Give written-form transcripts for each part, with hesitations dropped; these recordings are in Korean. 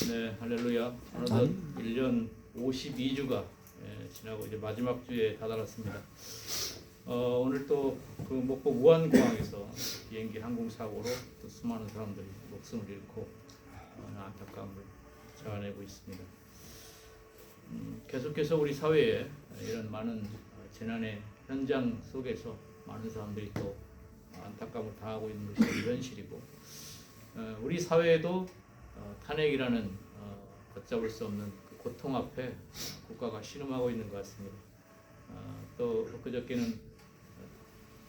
네, 할렐루야. 어느덧 1년 52주가 지나고 이제 마지막 주에 다다랐습니다. 오늘 또 그 목포 무안공항에서 비행기 항공 사고로 또 수많은 사람들이 목숨을 잃고 안타까움을 자아내고 있습니다. 계속해서 우리 사회에 이런 많은 재난의 현장 속에서 많은 사람들이 또 안타까움을 당하고 있는 것이 현실이고, 우리 사회에도 탄핵이라는 걷잡을 수 없는 그 고통 앞에 국가가 신음하고 있는 것 같습니다. 또 그저께는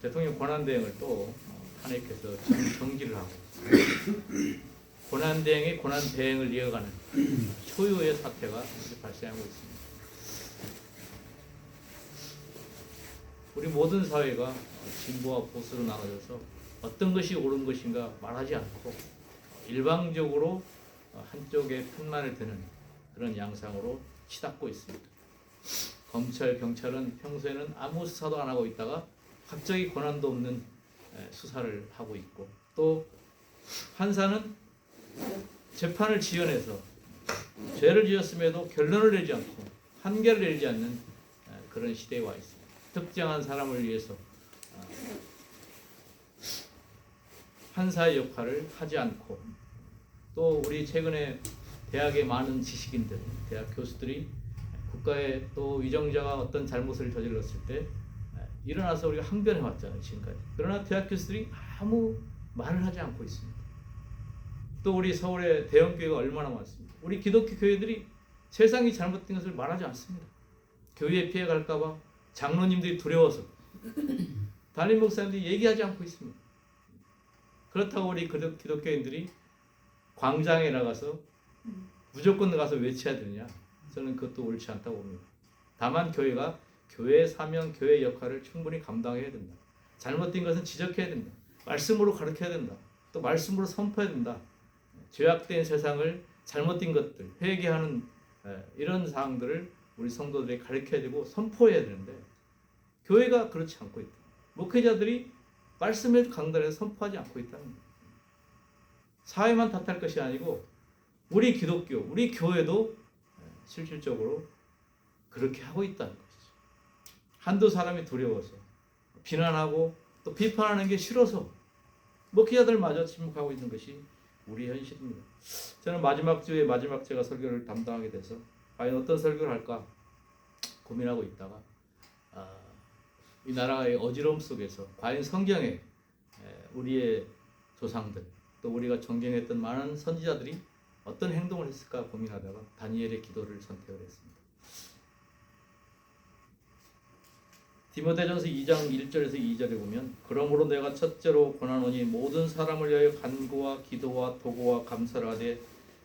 대통령 권한대행을 또 탄핵해서 정지를 하고 권한대행의 권한대행을 이어가는 초유의 사태가 발생하고 있습니다. 우리 모든 사회가 진보와 보수로 나눠져서 어떤 것이 옳은 것인가 말하지 않고 일방적으로 한쪽에 편만을 드는 그런 양상으로 치닫고 있습니다. 검찰, 경찰은 평소에는 아무 수사도 안 하고 있다가 갑자기 권한도 없는 수사를 하고 있고, 또 판사는 재판을 지연해서 죄를 지었음에도 결론을 내지 않고 판결을 내리지 않는 그런 시대에 와 있습니다. 특정한 사람을 위해서 판사의 역할을 하지 않고, 또 우리 최근에 대학의 많은 지식인들, 대학 교수들이 국가의 또 위정자가 어떤 잘못을 저질렀을 때 일어나서 우리가 항변해 왔잖아요, 지금까지. 그러나 대학 교수들이 아무 말을 하지 않고 있습니다. 또 우리 서울의 대형 교회가 얼마나 많습니다. 우리 기독교 교회들이 세상이 잘못된 것을 말하지 않습니다. 교회에 피해갈까 봐 장로님들이 두려워서 담임 목사님들이 얘기하지 않고 있습니다. 그렇다고 우리 기독교인들이 광장에 나가서 무조건 가서 외쳐야 되느냐? 저는 그것도 옳지 않다고 봅니다. 다만 교회가 교회의 사명, 교회의 역할을 충분히 감당해야 된다. 잘못된 것은 지적해야 된다. 말씀으로 가르쳐야 된다. 또 말씀으로 선포해야 된다. 죄악된 세상을, 잘못된 것들, 회개하는 이런 사항들을 우리 성도들이 가르쳐야 되고 선포해야 되는데, 교회가 그렇지 않고 있다. 목회자들이 말씀을 강단에서 선포하지 않고 있다는 거예요. 사회만 탓할 것이 아니고 우리 기독교, 우리 교회도 실질적으로 그렇게 하고 있다는 것이죠. 한두 사람이 두려워서 비난하고 또 비판하는 게 싫어서 목회자들마저 침묵하고 있는 것이 우리 현실입니다. 저는 마지막 주에 마지막 제가 설교를 담당하게 돼서 과연 어떤 설교를 할까 고민하고 있다가 이 나라의 어지러움 속에서 과연 성경에 우리의 조상들, 또 우리가 존경했던 많은 선지자들이 어떤 행동을 했을까 고민하다가 다니엘의 기도를 선택을 했습니다. 디모데전서 2장 1절에서 2절에 보면, 그러므로 내가 첫째로 권하노니 모든 사람을 위하여 간구와 기도와 도구와 감사를 하되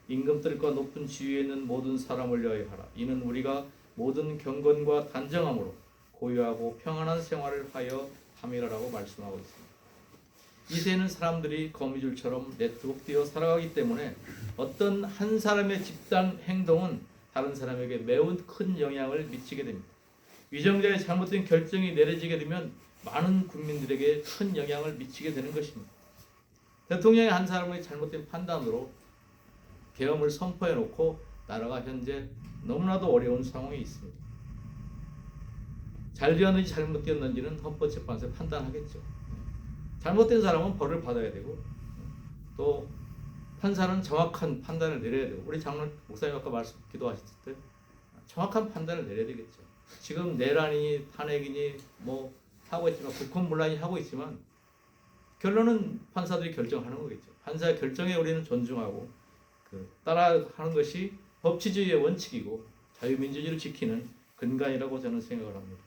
임금들과 높은 지위에 있는 모든 사람을 위하여 하라. 이는 우리가 모든 경건과 단정함으로 고요하고 평안한 생활을 하여 함이라라고 말씀하고 있습니다. 이 세는 사람들이 거미줄처럼 네트워크되어 살아가기 때문에 어떤 한 사람의 집단 행동은 다른 사람에게 매우 큰 영향을 미치게 됩니다. 위정자의 잘못된 결정이 내려지게 되면 많은 국민들에게 큰 영향을 미치게 되는 것입니다. 대통령의 한 사람의 잘못된 판단으로 계엄을 선포해 놓고 나라가 현재 너무나도 어려운 상황에 있습니다. 잘 되었는지 잘못되었는지는 헌법재판소에 판단하겠죠. 잘못된 사람은 벌을 받아야 되고, 또 판사는 정확한 판단을 내려야 되고, 우리 장로 목사님 아까 기도하셨을 때 정확한 판단을 내려야 되겠죠. 지금 내란이니 탄핵이니 뭐 하고 있지만, 국헌문란이 하고 있지만 결론은 판사들이 결정하는 거겠죠. 판사의 결정에 우리는 존중하고 따라하는 것이 법치주의의 원칙이고 자유민주주의를 지키는 근간이라고 저는 생각을 합니다.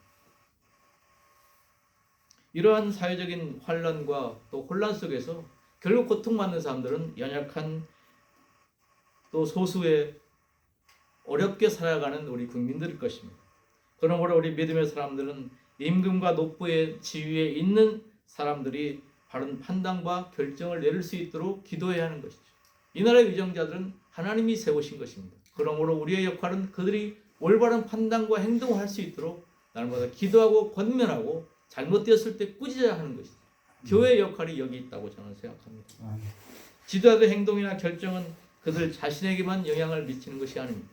이러한 사회적인 환란과 또 혼란 속에서 결국 고통받는 사람들은 연약한 또 소수의 어렵게 살아가는 우리 국민들일 것입니다. 그러므로 우리 믿음의 사람들은 임금과 높부의 지위에 있는 사람들이 바른 판단과 결정을 내릴 수 있도록 기도해야 하는 것이죠. 이 나라의 위정자들은 하나님이 세우신 것입니다. 그러므로 우리의 역할은 그들이 올바른 판단과 행동을 할 수 있도록 날마다 기도하고 권면하고 잘못되었을 때 꾸짖어야 하는 것이죠. 교회의 역할이 여기 있다고 저는 생각합니다. 지도자의 행동이나 결정은 그들 자신에게만 영향을 미치는 것이 아닙니다.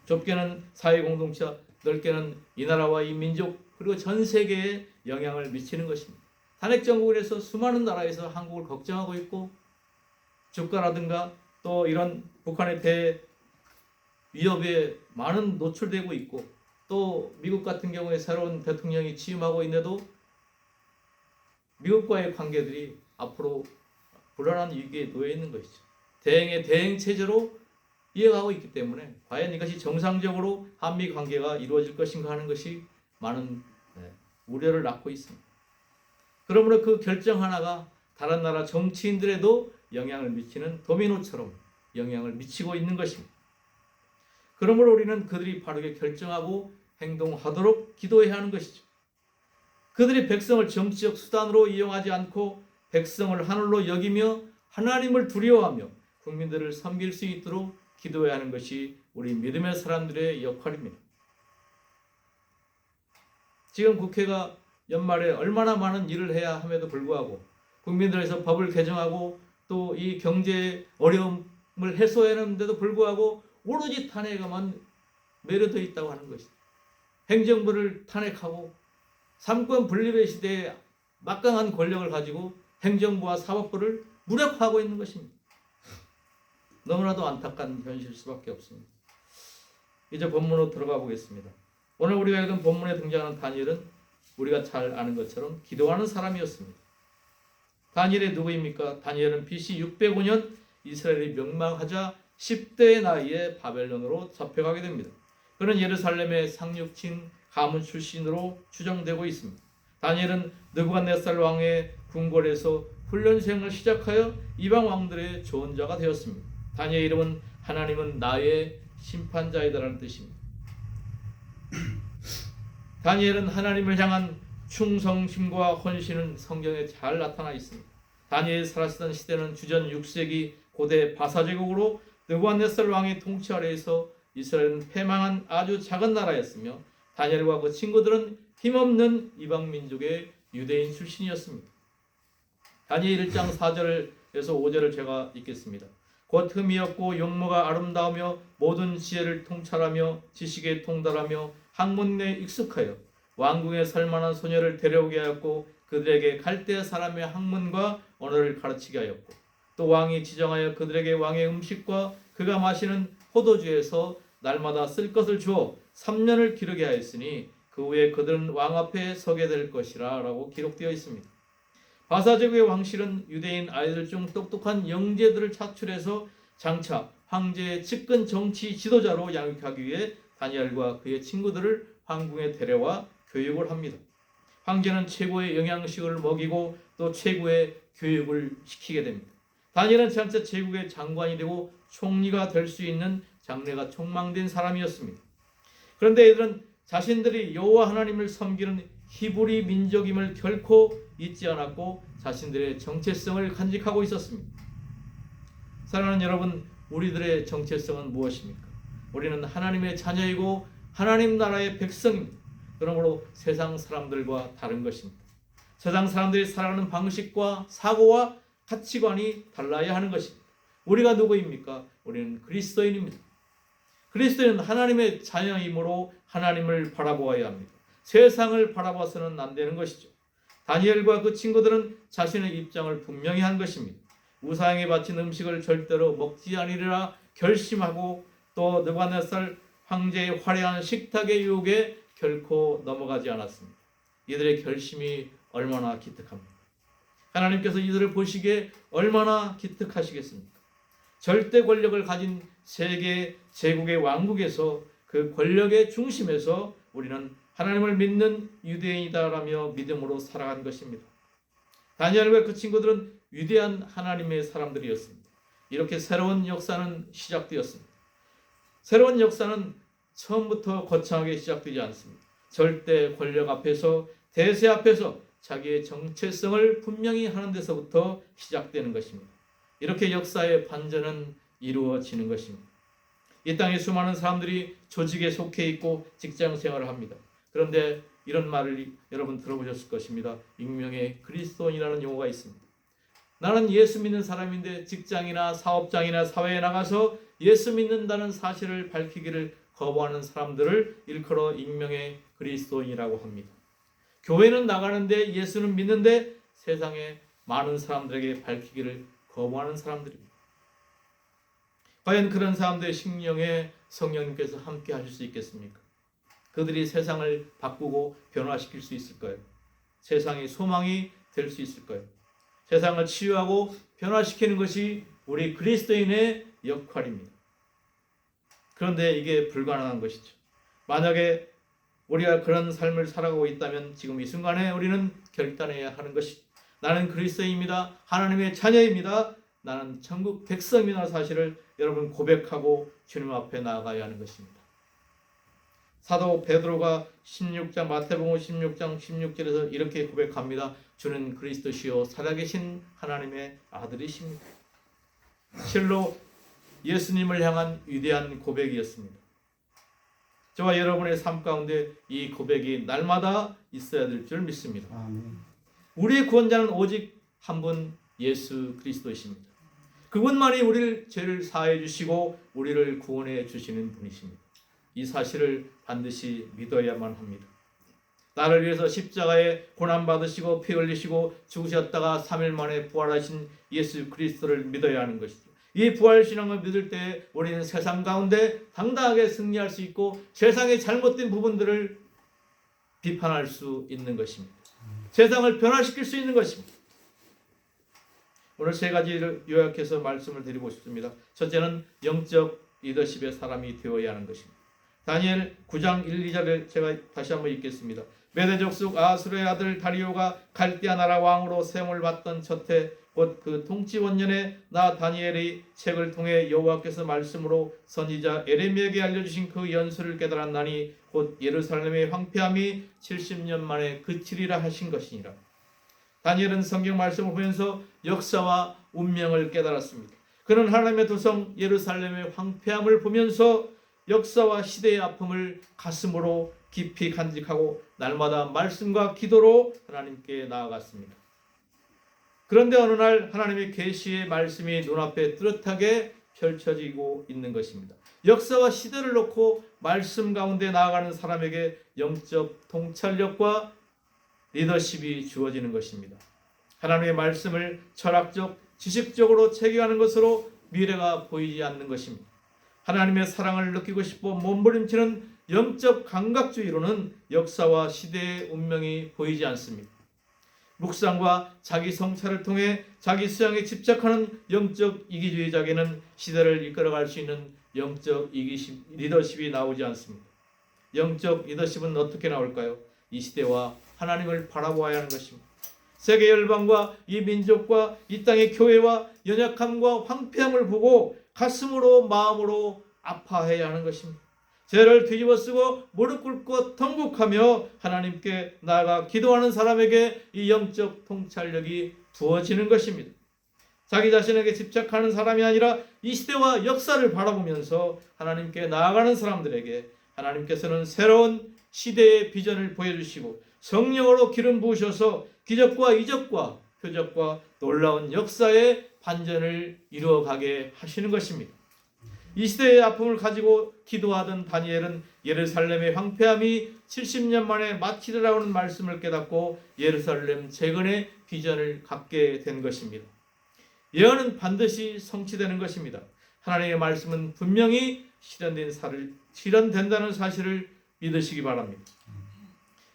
좁게는 사회 공동체, 넓게는 이 나라와 이 민족 그리고 전 세계에 영향을 미치는 것입니다. 탄핵 정국에서 수많은 나라에서 한국을 걱정하고 있고 주가라든가 또 이런 북한의 대 위협에 많은 노출되고 있고 또 미국 같은 경우에 새로운 대통령이 취임하고 있는데도 미국과의 관계들이 앞으로 불안한 위기에 놓여 있는 것이죠. 대행의 대행 체제로 이어가고 있기 때문에 과연 이것이 정상적으로 한미 관계가 이루어질 것인가 하는 것이 많은 우려를 낳고 있습니다. 그러므로 그 결정 하나가 다른 나라 정치인들에도 영향을 미치는 도미노처럼 영향을 미치고 있는 것입니다. 그러므로 우리는 그들이 바르게 결정하고 행동하도록 기도해야 하는 것이죠. 그들이 백성을 정치적 수단으로 이용하지 않고 백성을 하늘로 여기며 하나님을 두려워하며 국민들을 섬길 수 있도록 기도해야 하는 것이 우리 믿음의 사람들의 역할입니다. 지금 국회가 연말에 얼마나 많은 일을 해야 함에도 불구하고 국민들에서 법을 개정하고 또 이 경제 어려움을 해소하는데도 불구하고 오로지 탄핵에만 매료되어 있다고 하는 것이죠. 행정부를 탄핵하고 삼권 분립의 시대에 막강한 권력을 가지고 행정부와 사법부를 무력화하고 있는 것입니다. 너무나도 안타까운 현실일 수밖에 없습니다. 이제 본문으로 들어가 보겠습니다. 오늘 우리가 읽은 본문에 등장하는 다니엘은 우리가 잘 아는 것처럼 기도하는 사람이었습니다. 다니엘이 누구입니까? 다니엘은 BC 605년 이스라엘이 멸망하자 10대의 나이에 바벨론으로 잡혀가게 됩니다. 그는 예루살렘의 상륙친 가문 출신으로 추정되고 있습니다. 다니엘은 느부갓네살 왕의 궁궐에서 훈련생을 시작하여 이방 왕들의 조언자가 되었습니다. 다니엘의 이름은 하나님은 나의 심판자이다라는 뜻입니다. 다니엘은 하나님을 향한 충성심과 헌신은 성경에 잘 나타나 있습니다. 다니엘이 살았던 시대는 주전 6세기 고대 바사 제국으로 느부갓네살 왕의 통치 아래에서 이스라엘은 패망한 아주 작은 나라였으며 다니엘과 그 친구들은 힘없는 이방 민족의 유대인 출신이었습니다. 다니엘 1장 4절에서 5절을 제가 읽겠습니다. 곧 흠이 없고 용모가 아름다우며 모든 지혜를 통찰하며 지식에 통달하며 학문에 익숙하여 왕궁에 살만한 소녀를 데려오게 하였고 그들에게 갈대 사람의 학문과 언어를 가르치게 하였고 또 왕이 지정하여 그들에게 왕의 음식과 그가 마시는 포도주에서 날마다 쓸 것을 주어 3년을 기르게 하였으니 그 후에 그들은 왕 앞에 서게 될 것이라 라고 기록되어 있습니다. 바사제국의 왕실은 유대인 아이들 중 똑똑한 영재들을 차출해서 장차 황제의 측근 정치 지도자로 양육하기 위해 다니엘과 그의 친구들을 황궁에 데려와 교육을 합니다. 황제는 최고의 영양식을 먹이고 또 최고의 교육을 시키게 됩니다. 다니엘은 장차 제국의 장관이 되고 총리가 될 수 있는 장래가 촉망된 사람이었습니다. 그런데 이들은 자신들이 여호와 하나님을 섬기는 히브리 민족임을 결코 잊지 않았고 자신들의 정체성을 간직하고 있었습니다. 사랑하는 여러분, 우리들의 정체성은 무엇입니까? 우리는 하나님의 자녀이고 하나님 나라의 백성입니다. 그러므로 세상 사람들과 다른 것입니다. 세상 사람들이 살아가는 방식과 사고와 가치관이 달라야 하는 것입니다. 우리가 누구입니까? 우리는 그리스도인입니다. 그리스도인은 하나님의 자녀이므로 하나님을 바라보아야 합니다. 세상을 바라봐서는 안 되는 것이죠. 다니엘과 그 친구들은 자신의 입장을 분명히 한 것입니다. 우상에 바친 음식을 절대로 먹지 아니리라 결심하고 또 느부갓네살 황제의 화려한 식탁의 유혹에 결코 넘어가지 않았습니다. 이들의 결심이 얼마나 기특합니까? 하나님께서 이들을 보시기에 얼마나 기특하시겠습니까? 절대 권력을 가진 세계 제국의 왕국에서 그 권력의 중심에서 우리는 하나님을 믿는 유대인이다라며 믿음으로 살아간 것입니다. 다니엘과 그 친구들은 위대한 하나님의 사람들이었습니다. 이렇게 새로운 역사는 시작되었습니다. 새로운 역사는 처음부터 거창하게 시작되지 않습니다. 절대 권력 앞에서 대세 앞에서 자기의 정체성을 분명히 하는 데서부터 시작되는 것입니다. 이렇게 역사의 반전은 이루어지는 것입니다. 이 땅에 수많은 사람들이 조직에 속해 있고 직장 생활을 합니다. 그런데 이런 말을 여러분 들어보셨을 것입니다. 익명의 그리스도인이라는 용어가 있습니다. 나는 예수 믿는 사람인데 직장이나 사업장이나 사회에 나가서 예수 믿는다는 사실을 밝히기를 거부하는 사람들을 일컬어 익명의 그리스도인이라고 합니다. 교회는 나가는데 예수는 믿는데 세상에 많은 사람들에게 밝히기를 거부하는 사람들입니다. 과연 그런 사람들의 심령에 성령님께서 함께 하실 수 있겠습니까? 그들이 세상을 바꾸고 변화시킬 수 있을까요? 세상의 소망이 될 수 있을까요? 세상을 치유하고 변화시키는 것이 우리 그리스도인의 역할입니다. 그런데 이게 불가능한 것이죠. 만약에 우리가 그런 삶을 살아가고 있다면 지금 이 순간에 우리는 결단해야 하는 것이, 나는 그리스도인입니다. 하나님의 자녀입니다. 나는 천국 백성이라는 사실을 여러분 고백하고 주님 앞에 나아가야 하는 것입니다. 사도 베드로가 16장 마태복음 16장 16절에서 이렇게 고백합니다. 주는 그리스도시요 살아계신 하나님의 아들이십니다. 실로 예수님을 향한 위대한 고백이었습니다. 저와 여러분의 삶 가운데 이 고백이 날마다 있어야 될 줄 믿습니다. 아멘. 우리의 구원자는 오직 한 분 예수 그리스도이십니다. 그분만이 우리를 죄를 사해 주시고 우리를 구원해 주시는 분이십니다. 이 사실을 반드시 믿어야만 합니다. 나를 위해서 십자가에 고난받으시고 피 흘리시고 죽으셨다가 3일 만에 부활하신 예수 그리스도를 믿어야 하는 것이죠. 이 부활신앙을 믿을 때 우리는 세상 가운데 당당하게 승리할 수 있고 세상의 잘못된 부분들을 비판할 수 있는 것입니다. 세상을 변화시킬 수 있는 것입니다. 오늘 세 가지를 요약해서 말씀을 드리고 싶습니다. 첫째는 영적 리더십의 사람이 되어야 하는 것입니다. 다니엘 9장 1, 2절을 제가 다시 한번 읽겠습니다. 메대 족속 아수르의 아들 다리오가 갈대아 나라 왕으로 세움을 받던 첫해 곧 그 통치 원년에 나 다니엘의 책을 통해 여호와께서 말씀으로 선지자 에레미야에게 알려주신 그 연수를 깨달았나니 곧 예루살렘의 황폐함이 70년 만에 그치리라 하신 것이니라. 다니엘은 성경 말씀을 보면서 역사와 운명을 깨달았습니다. 그는 하나님의 도성 예루살렘의 황폐함을 보면서 역사와 시대의 아픔을 가슴으로 깊이 간직하고 날마다 말씀과 기도로 하나님께 나아갔습니다. 그런데 어느 날 하나님의 계시의 말씀이 눈앞에 뚜렷하게 펼쳐지고 있는 것입니다. 역사와 시대를 놓고 말씀 가운데 나아가는 사람에게 영적 통찰력과 리더십이 주어지는 것입니다. 하나님의 말씀을 철학적, 지식적으로 체계하는 것으로 미래가 보이지 않는 것입니다. 하나님의 사랑을 느끼고 싶어 몸부림치는 영적 감각주의로는 역사와 시대의 운명이 보이지 않습니다. 묵상과 자기 성찰을 통해 자기 수양에 집착하는 영적 이기주의자에게는 시대를 이끌어갈 수 있는 영적 리더십이 나오지 않습니다. 영적 리더십은 어떻게 나올까요? 이 시대와 하나님을 바라보아야 하는 것입니다. 세계 열방과 이 민족과 이 땅의 교회와 연약함과 황폐함을 보고 가슴으로 마음으로 아파해야 하는 것입니다. 죄를 뒤집어쓰고 무릎 꿇고 통곡하며 하나님께 나아가 기도하는 사람에게 이 영적 통찰력이 부어지는 것입니다. 자기 자신에게 집착하는 사람이 아니라 이 시대와 역사를 바라보면서 하나님께 나아가는 사람들에게 하나님께서는 새로운 시대의 비전을 보여주시고 성령으로 기름 부으셔서 기적과 이적과 표적과 놀라운 역사의 반전을 이루어가게 하시는 것입니다. 이 시대의 아픔을 가지고 기도하던 다니엘은 예루살렘의 황폐함이 70년 만에 마치리라는 말씀을 깨닫고 예루살렘 재건의 비전을 갖게 된 것입니다. 예언은 반드시 성취되는 것입니다. 하나님의 말씀은 분명히 실현된다는 사실을 믿으시기 바랍니다.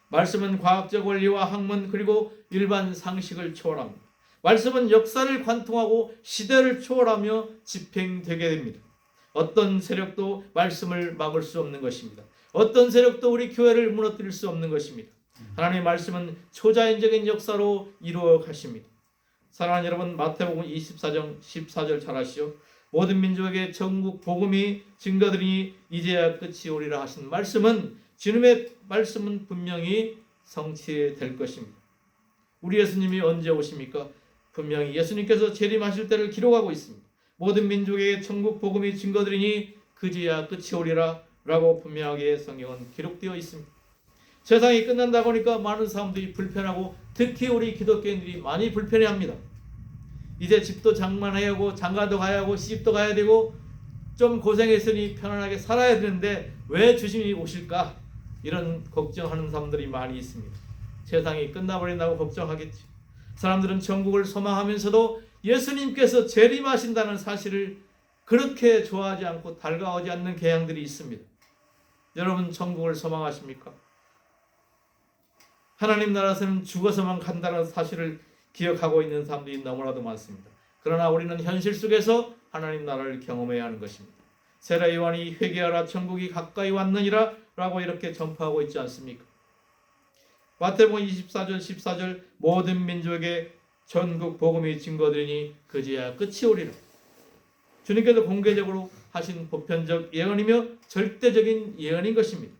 말씀은 과학적 원리와 학문 그리고 일반 상식을 초월합니다. 말씀은 역사를 관통하고 시대를 초월하며 집행되게 됩니다. 어떤 세력도 말씀을 막을 수 없는 것입니다. 어떤 세력도 우리 교회를 무너뜨릴 수 없는 것입니다. 하나님의 말씀은 초자연적인 역사로 이루어 가십니다. 사랑하는 여러분, 마태복음 24장 14절 잘 아시죠? 모든 민족에게 전국 복음이 증거되리니 이제야 끝이 오리라 하신 말씀은 주님의 말씀은 분명히 성취될 것입니다. 우리 예수님이 언제 오십니까? 분명히 예수님께서 재림하실 때를 기록하고 있습니다. 모든 민족에게 천국 복음이 증거되리니 그제야 끝이 오리라 라고 분명하게 성경은 기록되어 있습니다. 세상이 끝난다고 하니까 많은 사람들이 불편하고 특히 우리 기독교인들이 많이 불편해합니다. 이제 집도 장만해야 하고 장가도 가야 하고 시집도 가야 되고 좀 고생했으니 편안하게 살아야 되는데 왜 주님이 오실까? 이런 걱정하는 사람들이 많이 있습니다. 세상이 끝나버린다고 걱정하겠지. 사람들은 천국을 소망하면서도 예수님께서 재림하신다는 사실을 그렇게 좋아하지 않고 달가오지 않는 경향들이 있습니다. 여러분 천국을 소망하십니까? 하나님 나라에서는 죽어서만 간다는 사실을 기억하고 있는 사람들이 너무나도 많습니다. 그러나 우리는 현실 속에서 하나님 나라를 경험해야 하는 것입니다. 세례 요한이 회개하라 천국이 가까이 왔느니라 라고 이렇게 전파하고 있지 않습니까? 마태복음 24절 14절 모든 민족에게 전국 복음이 증거되니 그제야 끝이 오리라. 주님께서 공개적으로 하신 보편적 예언이며 절대적인 예언인 것입니다.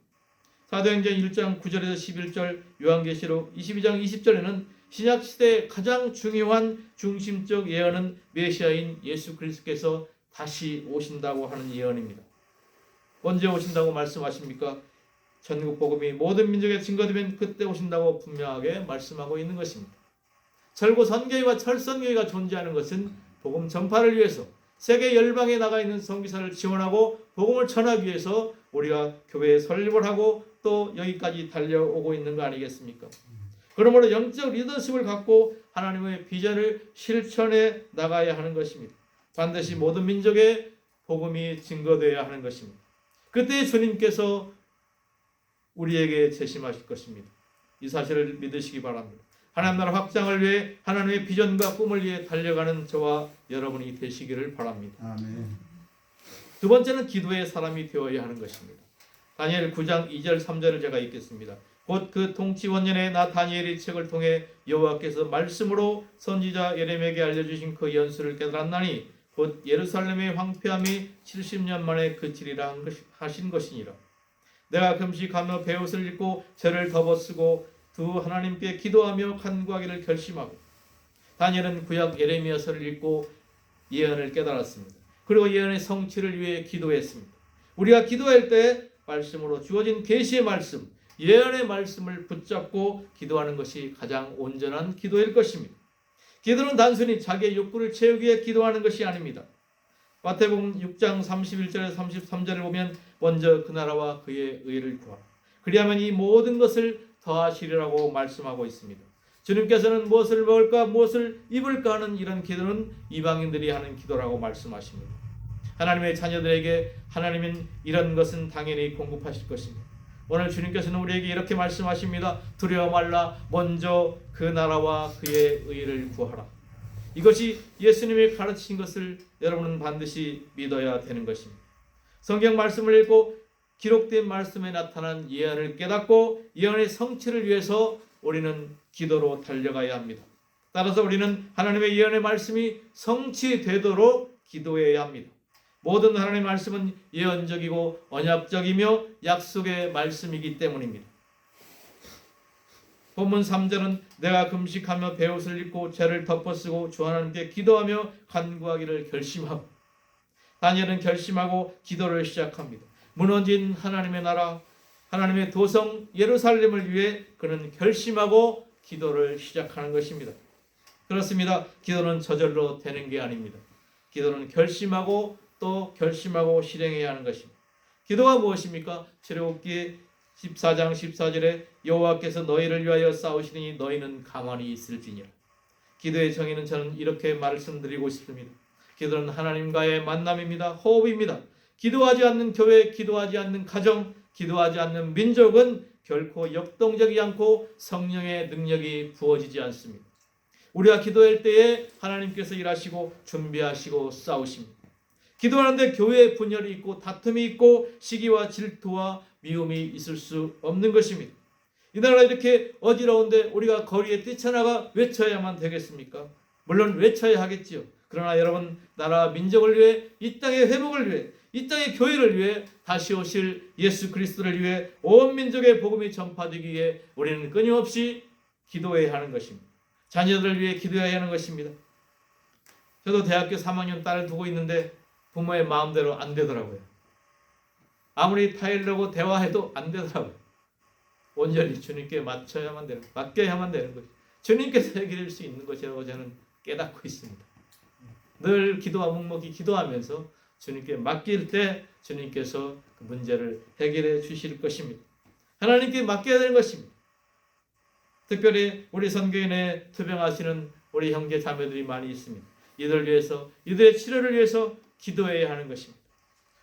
사도행전 1장 9절에서 11절, 요한계시록 22장 20절에는 신약시대의 가장 중요한 중심적 예언은 메시아인 예수 그리스도께서 다시 오신다고 하는 예언입니다. 언제 오신다고 말씀하십니까? 전국 복음이 모든 민족에 증거되면 그때 오신다고 분명하게 말씀하고 있는 것입니다. 절고 선교회와 철선교회가 존재하는 것은 복음 전파를 위해서 세계 열방에 나가 있는 선교사를 지원하고 복음을 전하기 위해서 우리가 교회에 설립을 하고 또 여기까지 달려오고 있는 거 아니겠습니까? 그러므로 영적 리더십을 갖고 하나님의 비전을 실천해 나가야 하는 것입니다. 반드시 모든 민족에 복음이 증거되어야 하는 것입니다. 그때 주님께서 우리에게 제심하실 것입니다. 이 사실을 믿으시기 바랍니다. 하나님 나라 확장을 위해 하나님의 비전과 꿈을 위해 달려가는 저와 여러분이 되시기를 바랍니다. 아멘. 두 번째는 기도의 사람이 되어야 하는 것입니다. 다니엘 9장 2절 3절을 제가 읽겠습니다. 곧 그 통치 원년에 나 다니엘이 책을 통해 여호와께서 말씀으로 선지자 예레미야에게 알려주신 그 연수를 깨달았나니 곧 예루살렘의 황폐함이 70년 만에 그치리라 하신 것이니라. 내가 금식하며 베옷을 입고 죄를 덮어쓰고 두 하나님께 기도하며 간구하기를 결심하고 다니엘은 구약 예레미야서를 읽고 예언을 깨달았습니다. 그리고 예언의 성취를 위해 기도했습니다. 우리가 기도할 때 말씀으로 주어진 계시의 말씀, 예언의 말씀을 붙잡고 기도하는 것이 가장 온전한 기도일 것입니다. 기도는 단순히 자기의 욕구를 채우기 위해 기도하는 것이 아닙니다. 마태복음 6장 31절에서 33절을 보면 먼저 그 나라와 그의 의를 구하라. 그리하면 이 모든 것을 더하시리라고 말씀하고 있습니다. 주님께서는 무엇을 먹을까 무엇을 입을까 하는 이런 기도는 이방인들이 하는 기도라고 말씀하십니다. 하나님의 자녀들에게 하나님은 이런 것은 당연히 공급하실 것입니다. 오늘 주님께서는 우리에게 이렇게 말씀하십니다. 두려워 말라 먼저 그 나라와 그의 의를 구하라. 이것이 예수님이 가르치신 것을 여러분은 반드시 믿어야 되는 것입니다. 성경 말씀을 읽고 기록된 말씀에 나타난 예언을 깨닫고 예언의 성취를 위해서 우리는 기도로 달려가야 합니다. 따라서 우리는 하나님의 예언의 말씀이 성취되도록 기도해야 합니다. 모든 하나님의 말씀은 예언적이고 언약적이며 약속의 말씀이기 때문입니다. 본문 3절은 내가 금식하며 베옷을 입고 죄를 덮어쓰고 주 하나님께 기도하며 간구하기를 결심하고 다니엘은 결심하고 기도를 시작합니다. 무너진 하나님의 나라, 하나님의 도성 예루살렘을 위해 그는 결심하고 기도를 시작하는 것입니다. 그렇습니다. 기도는 저절로 되는 게 아닙니다. 기도는 결심하고 또 결심하고 실행해야 하는 것입니다. 기도가 무엇입니까? 출애굽기 14장 14절에 여호와께서 너희를 위하여 싸우시니 너희는 가만히 있을지니라. 기도의 정의는 저는 이렇게 말씀드리고 싶습니다. 기도는 하나님과의 만남입니다. 호흡입니다. 기도하지 않는 교회, 기도하지 않는 가정, 기도하지 않는 민족은 결코 역동적이지 않고 성령의 능력이 부어지지 않습니다. 우리가 기도할 때에 하나님께서 일하시고 준비하시고 싸우십니다. 기도하는데 교회에 분열이 있고 다툼이 있고 시기와 질투와 미움이 있을 수 없는 것입니다. 이 나라가 이렇게 어지러운데 우리가 거리에 뛰쳐나가 외쳐야만 되겠습니까? 물론 외쳐야 하겠지요. 그러나 여러분, 나라와 민족을 위해, 이 땅의 회복을 위해, 이 땅의 교회를 위해, 다시 오실 예수 그리스도를 위해 온 민족의 복음이 전파되기 위해 우리는 끊임없이 기도해야 하는 것입니다. 자녀들을 위해 기도해야 하는 것입니다. 저도 대학교 3학년 딸을 두고 있는데 부모의 마음대로 안 되더라고요. 아무리 타일러고 대화해도 안 되더라고요. 온전히 주님께 맡겨야만 되는 것이 주님께서 해결할 수 있는 것이라고 저는 깨닫고 있습니다. 늘 기도와 묵묵히 기도하면서 주님께 맡길 때 주님께서 그 문제를 해결해 주실 것입니다. 하나님께 맡겨야 되는 것입니다. 특별히 우리 선교인에 투병하시는 우리 형제 자매들이 많이 있습니다. 이들을 위해서, 이들의 치료를 위해서 기도해야 하는 것입니다.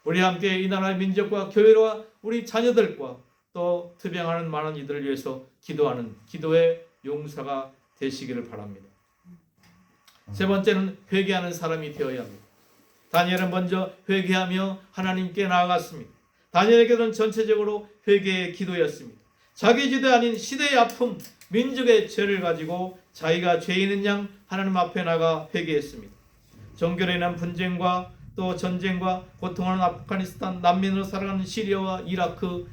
우리 함께 이 나라의 민족과 교회와 우리 자녀들과 또 투병하는 많은 이들을 위해서 기도하는 기도의 용사가 되시기를 바랍니다. 세 번째는 회개하는 사람이 되어야 합니다. 다니엘은 먼저 회개하며 하나님께 나아갔습니다. 다니엘에게는 전체적으로 회개의 기도였습니다. 자기 지대 아닌 시대의 아픔, 민족의 죄를 가지고 자기가 죄인인 양 하나님 앞에 나가 회개했습니다. 종교로 인한 분쟁과 또 전쟁과 고통하는 아프가니스탄 난민으로 살아가는 시리아와 이라크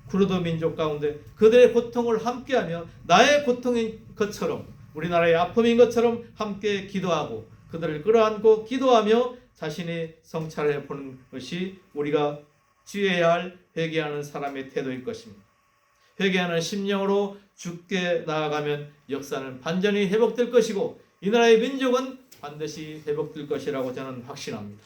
쿠르드 민족 가운데 그들의 고통을 함께하며 나의 고통인 것처럼 우리나라의 아픔인 것처럼 함께 기도하고 그들을 끌어안고 기도하며 자신이 성찰해 보는 것이 우리가 취해야 할 회개하는 사람의 태도일 것입니다. 회개하는 심령으로 주께 나아가면 역사는 반전히 회복될 것이고 이 나라의 민족은 반드시 회복될 것이라고 저는 확신합니다.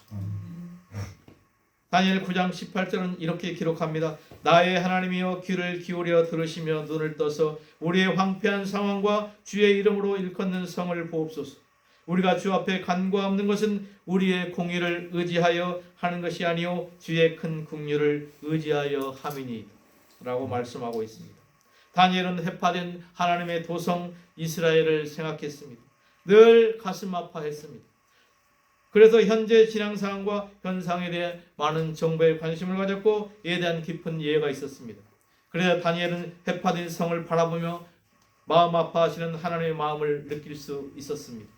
다니엘 9장 18절은 이렇게 기록합니다. 나의 하나님이여 귀를 기울여 들으시며 눈을 떠서 우리의 황폐한 상황과 주의 이름으로 일컫는 성을 보옵소서. 우리가 주 앞에 간구하는 것은 우리의 공의를 의지하여 하는 것이 아니요 주의 큰 긍휼을 의지하여 함이니 라고 말씀하고 있습니다. 다니엘은 해파된 하나님의 도성 이스라엘을 생각했습니다. 늘 가슴 아파했습니다. 그래서 현재 진앙 상황과 현상에 대해 많은 정보에 관심을 가졌고 이에 대한 깊은 이해가 있었습니다. 그래서 다니엘은 해파된 성을 바라보며 마음 아파하시는 하나님의 마음을 느낄 수 있었습니다.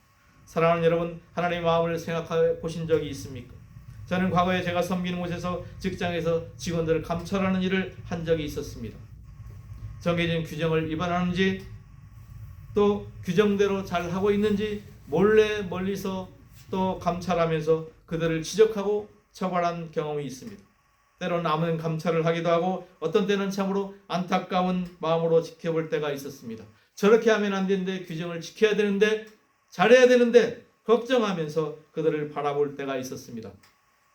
사랑하는 여러분, 하나님의 마음을 생각해 보신 적이 있습니까? 저는 과거에 제가 섬기는 곳에서 직장에서 직원들을 감찰하는 일을 한 적이 있었습니다. 정해진 규정을 위반하는지 또 규정대로 잘 하고 있는지 몰래 멀리서 또 감찰하면서 그들을 지적하고 처벌한 경험이 있습니다. 때로는 남은 감찰을 하기도 하고 어떤 때는 참으로 안타까운 마음으로 지켜볼 때가 있었습니다. 저렇게 하면 안 되는데 규정을 지켜야 되는데 잘해야 되는데 걱정하면서 그들을 바라볼 때가 있었습니다.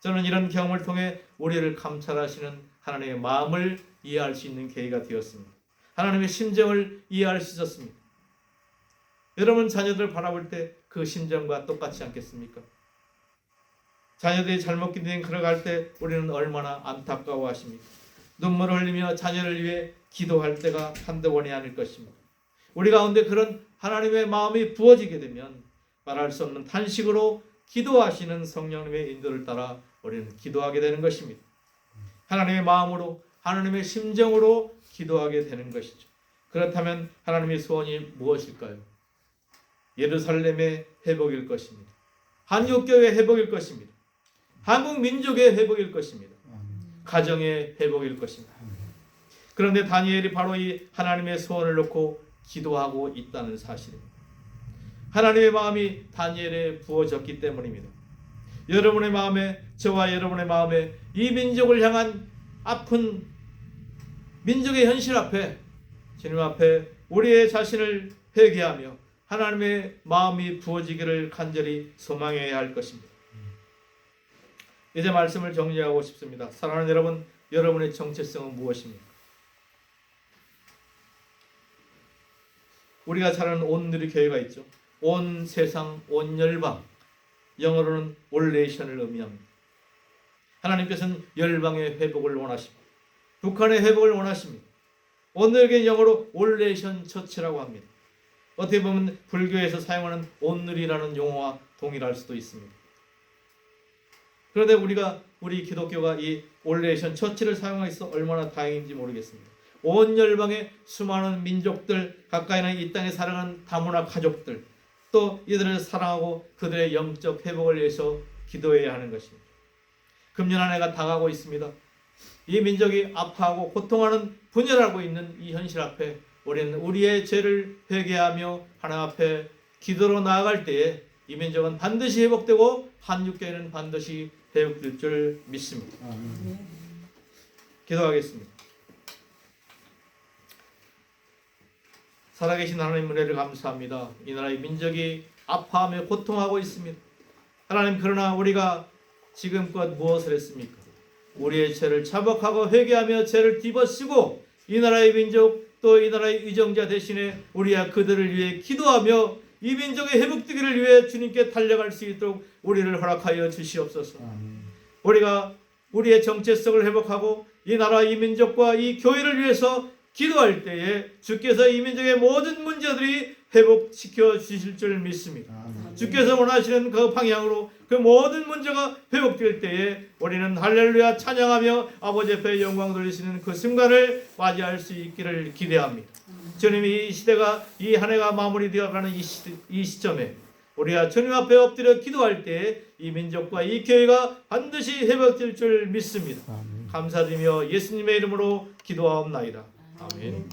저는 이런 경험을 통해 우리를 감찰하시는 하나님의 마음을 이해할 수 있는 계기가 되었습니다. 하나님의 심정을 이해할 수 있었습니다. 여러분 자녀들 바라볼 때 그 심정과 똑같지 않겠습니까? 자녀들이 잘못 기도에 걸어갈 때 우리는 얼마나 안타까워하십니까? 눈물을 흘리며 자녀를 위해 기도할 때가 한두 번이 아닐 것입니다. 우리 가운데 그런 하나님의 마음이 부어지게 되면 말할 수 없는 탄식으로 기도하시는 성령님의 인도를 따라 우리는 기도하게 되는 것입니다. 하나님의 마음으로 하나님의 심정으로 기도하게 되는 것이죠. 그렇다면 하나님의 소원이 무엇일까요? 예루살렘의 회복일 것입니다. 한국교회의 회복일 것입니다. 한국 민족의 회복일 것입니다. 가정의 회복일 것입니다. 그런데 다니엘이 바로 이 하나님의 소원을 놓고 기도하고 있다는 사실입니다. 하나님의 마음이 다니엘에 부어졌기 때문입니다. 여러분의 마음에, 저와 여러분의 마음에 이 민족을 향한 아픈 민족의 현실 앞에 주님 앞에 우리의 자신을 회개하며 하나님의 마음이 부어지기를 간절히 소망해야 할 것입니다. 이제 말씀을 정리하고 싶습니다. 사랑하는 여러분, 여러분의 정체성은 무엇입니까? 우리가 잘 아는 온 누리 교회가 있죠. 온 세상, 온 열방, 영어로는 올 네이션을 의미합니다. 하나님께서는 열방의 회복을 원하십니다. 북한의 회복을 원하십니다. 오늘의 영어로 올 네이션 처치라고 합니다. 어떻게 보면 불교에서 사용하는 온누리라는 용어와 동일할 수도 있습니다. 그런데 우리 기독교가 이 올 네이션 처치를 사용하고 있어 얼마나 다행인지 모르겠습니다. 온 열방의 수많은 민족들, 가까이는 이 땅에 살아가는 다문화 가족들, 또 이들을 사랑하고 그들의 영적 회복을 위해서 기도해야 하는 것입니다. 금년 한 해가 다가오고 있습니다. 이 민족이 아파하고 고통하는 분열하고 있는 이 현실 앞에 우리는 우리의 죄를 회개하며 하나님 앞에 기도로 나아갈 때에 이 민족은 반드시 회복되고 한국교회는 반드시 회복될 줄 믿습니다. 기도하겠습니다. 살아계신 하나님 은혜를 감사합니다. 이 나라의 민족이 아파하며 고통하고 있습니다. 하나님, 그러나 우리가 지금껏 무엇을 했습니까? 우리의 죄를 자복하고 회개하며 죄를 뒤집어쓰고 이 나라의 민족 또 이 나라의 위정자 대신에 우리가 그들을 위해 기도하며 이 민족의 회복되기를 위해 주님께 달려갈 수 있도록 우리를 허락하여 주시옵소서. 우리가 우리의 정체성을 회복하고 이 나라 이 민족과 이 교회를 위해서 기도할 때에 주께서 이 민족의 모든 문제들이 회복시켜 주실 줄 믿습니다. 주께서 원하시는 그 방향으로 그 모든 문제가 회복될 때에 우리는 할렐루야 찬양하며 아버지 앞에 영광 돌리시는 그 순간을 맞이할 수 있기를 기대합니다. 주님이 이 시대가 이 한 해가 마무리되어가는 이 시점에 우리가 주님 앞에 엎드려 기도할 때 이 민족과 이 교회가 반드시 회복될 줄 믿습니다. 감사드리며 예수님의 이름으로 기도하옵나이다. 아멘.